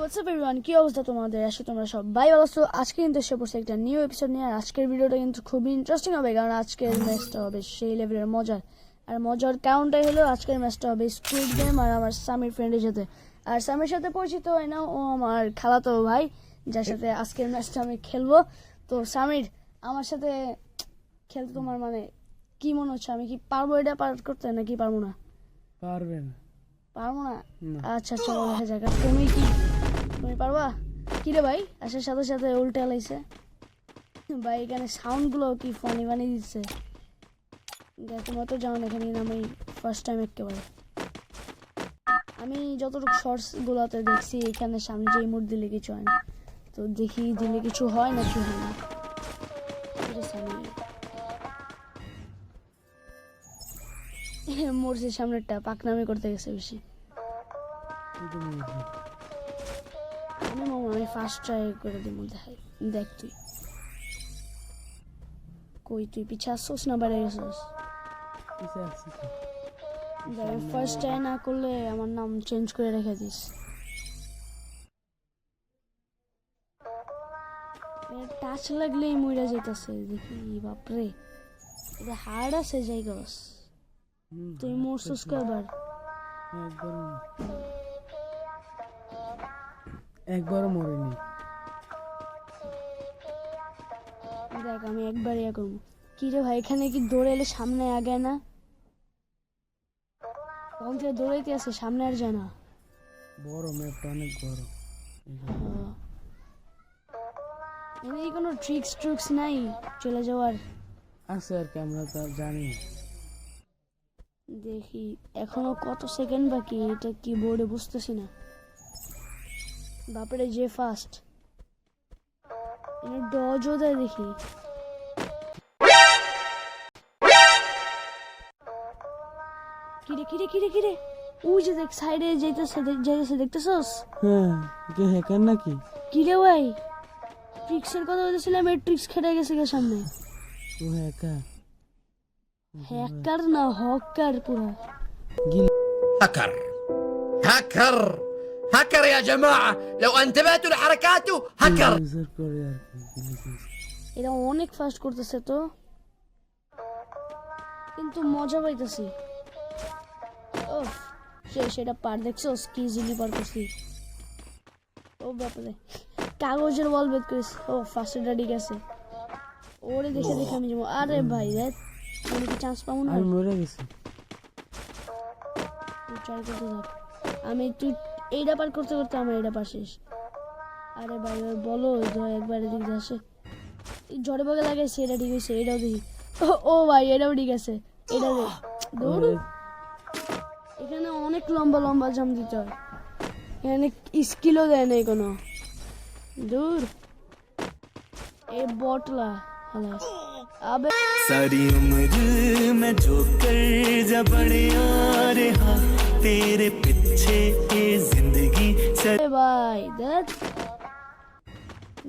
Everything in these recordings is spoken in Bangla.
হোয়াটসঅ্যাপ এভরিওয়ান, কি অবস্থা তোমাদের? আসলে তোমরা সবাই ভালো আছো। আজকে কিন্তু এসে পড়ছে একটা নিউ এপিসোড নিয়ে। আর আজকের ভিডিওটা কিন্তু খুবই ইন্টারেস্টিং হবে, কারণ আজকের ম্যাচটা হবে সেই লেভেলের মজার। আর মজার কারণটাই হলো আজকের ম্যাচটা হবে স্কুইড গেম আর আমার সামির ফ্রেন্ডের সাথে। আর সামির সাথে পরিচিত হয় না, ও আমার খালাতো ভাই, যার সাথে আজকের ম্যাচটা আমি খেলবো। তো সামির, আমার সাথে খেলতে তোমার মানে কি মনে হচ্ছে? আমি কি পারবো এটা পার করতে নাকি পারবো না? পারবেন? পারবো না? না। আচ্ছা চলো দেখা যাক। আর তুমি পারবা? কি রে ভাই, আসার সাথে সাথে উল্টে লাইছে ভাই। এখানে সাউন্ড গুলো কি ফানি ফানি দিচ্ছে। তোমরা তো জানো এখানে আমি ফার্স্ট টাইম একেবারে। আমি যতটুকু শর্টস গুলোতে দেখছি এখানে সামনে যে ইমোট দিলে কিছু হয় না, তো দেখি দিলে কিছু হয় না কি হয় না। মরছে সামনেরটা, পাকনামি করতে গেছে বেশি। আমি ফার্স্ট ট্রাই করে দিব। দেখ তুই কই, তুই পিছে আসছিস না বাইরে গেছিস? ফার্স্ট ট্রাই না করলে আমার নাম চেঞ্জ করে রেখে দিস। টাচ লাগলেই মইরা যেতেছে দেখি। বাপরে, এটা হার্ড আছে জায়গাস। তুই মরছিস কয়বার? একবারও মরিনি। দেখ আমি একবার ইয়া করবো। কি রে ভাই, এখানে কি দৌড়ে এলে সামনে আগে না? তখন থেকে দৌড়াইতে আছে, সামনে আর যায় না। বড় ম্যাপটা অনেক বড়। এই কোনো ট্রিক্স নাই চলে যাওয়ার? আছে আর কি, আমরা তো জানি। দেখি এখনো কত সেকেন্ড বাকি, এটা কি বোর্ডে বুঝতেছি না। বাপরে যে ফাস্ট, এর ডজও দেয় দেখি। কিরে ওই যে দেখ সাইডে যাইতেছে দেখতেছস? হ্যাঁ, কে হ্যাকার নাকি? কিরে ভাই, ট্রিক্সের কথা বলতেছিলাম, এর ট্রিক্স খেটে গেছে কে সামনে? ও হ্যাকার। হ্যাকার না হকার পুরা। هاكر هاكر هاكر يا جماعة، لو انتبهتوا لحركاته هاكر. ইউজার করে আর কি। এরা অনেক ফাস্ট করতেছে তো, কিন্তু মজা পাইতেছি। ও সেটা পার দেখছস কি ইজিলি পার করছি। ও বাপরে, কাগজের ওয়াল বেদ করিস। ও ফার্স্ট এড ঠিক আছে, ওরে দেখে আমি যাবো। আরে ভাই দেখ, আমি কি চান্স পাবো না? আমি মরে গেছি। তুই ট্রাই করতে থাক, তুই এইটা পার করতে করতে আমার এটা পার শেষ। আরে ভাই ওই বলো একবার এদিকে আসে, ঝড়ে বগে লাগাইছে, এটা ঠিক হয়েছে। এটাও দেখি। ও ভাই এটাও ঠিক আছে, এটা দেখ। দৌড়, এখানে অনেক লম্বা লম্বা জাম দিতে হয়, এখানে স্কিলও দেয় না কোনো। দূর এ বটলা হলো। আবে सारी उम्र मैं जो कर जा बढ़िया रहा तेरे पीछे ये जिंदगी এ ভাই দেখ,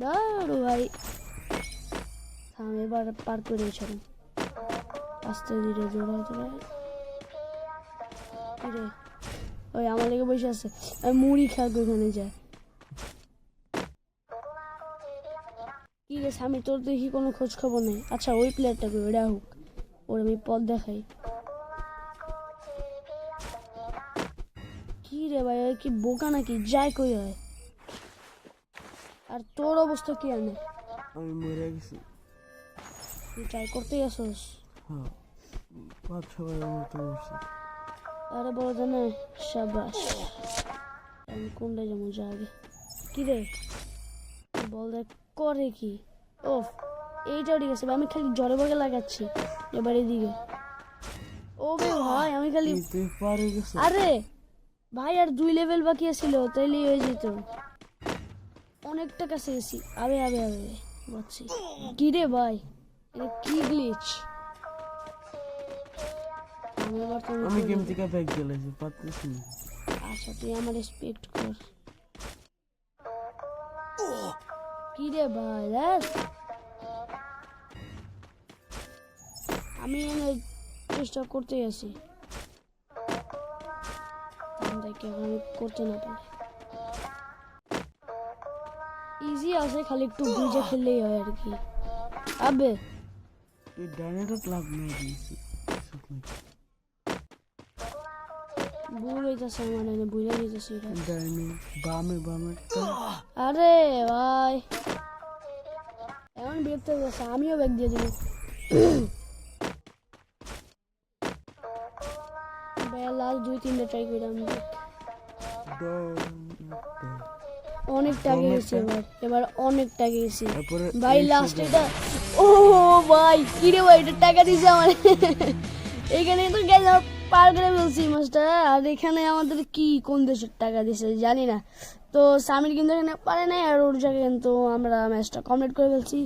দাঁড়ো ভাই, থাম এবার পার করে ছাড়ুন। আস্তে ধীরে দৌড়ায়। কিরে ওই আমার লেগে বসে আছে, আমি মুড়ি খাবো ওখানে যায়। কি রে স্বামী, তোর দেখি কোনো খোঁজ খবর নেই। আচ্ছা ওই প্লেয়ারটাকে ওটা হোক, ওর আমি পথ দেখাই। কি রে ভাই, কি বোকা নাকি? যায় কই হয়? আর তোর অবস্থা কি আনে? আমি মরে গেছি। তুই ট্রাই করতে গেছস? হ্যাঁ, 5-6 বারের মতো মরছি। আরে বড় জানে, সাবাস। আমি কোনটা যাবো যা আগে। কি রে বল দেখ করে কি? ও এইটাও ঠিক আছে, আমি খালি জ্বরে বগে লাগাচ্ছি এবার এদিকে। ও বে ভাই আমি খালি, তুই পারে গেছ? আরে ভাই আর 2 লেভেল বাকি ছিল, তাইলেই হয়ে যেত। অনেকটা কাছে গেছি। আবে বুঝছি। কি রে ভাই, এটা কি গ্লিচ? আমি গেম থেকে ব্যাক গেলাইছি, পারতেছি না। আচ্ছা তুই আমার রেসপেক্ট কর। কি রে ভাই দেখ, আমি এনে চেষ্টা করতে আছি, দেখে আমি করতে না পারি। ইজি আছে, খালি একটু বুঝে খেললেই হয় আর কি। আবে তুই ডাইনেটত লাভ নাই দিয়েছি ভুল হইতেছে আমার, এনে বুঝে দিতেছি এটা। ডাইনে বামে বামে আরে ভাই এমন বিরক্ত হচ্ছে, আমিও ব্যাগ দিয়ে দিব। লাস্ট 2-3টা ট্রাই করলাম, অনেকটা গেছি এবার অনেকটা গেছি তারপরে ভাই। লাস্ট এটা ও ভাই কি রে ভাই, এটা টাকা দিছে আমার। এখানে তো গেল পার করে ফেলছি মাস্টার। আর এখানে আমাদের কি কোন দেশের টাকা দিছে জানি না। তো সামির কিন্তু এখানে পারে নাই, আর ওর জায়গায় কিন্তু আমরা ম্যাচটা কমপ্লিট করে ফেলছি।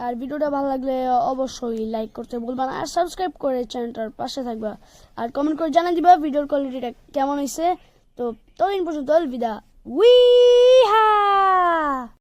আর ভিডিওটা ভালো লাগলে অবশ্যই লাইক করতে বলবা না, আর সাবস্ক্রাইব করে চ্যানেলটার পাশে থাকবা, আর কমেন্ট করে জানা দিবা ভিডিওর কোয়ালিটিটা কেমন হয়েছে। তো ততদিন পর্যন্ত আলবিদা। উই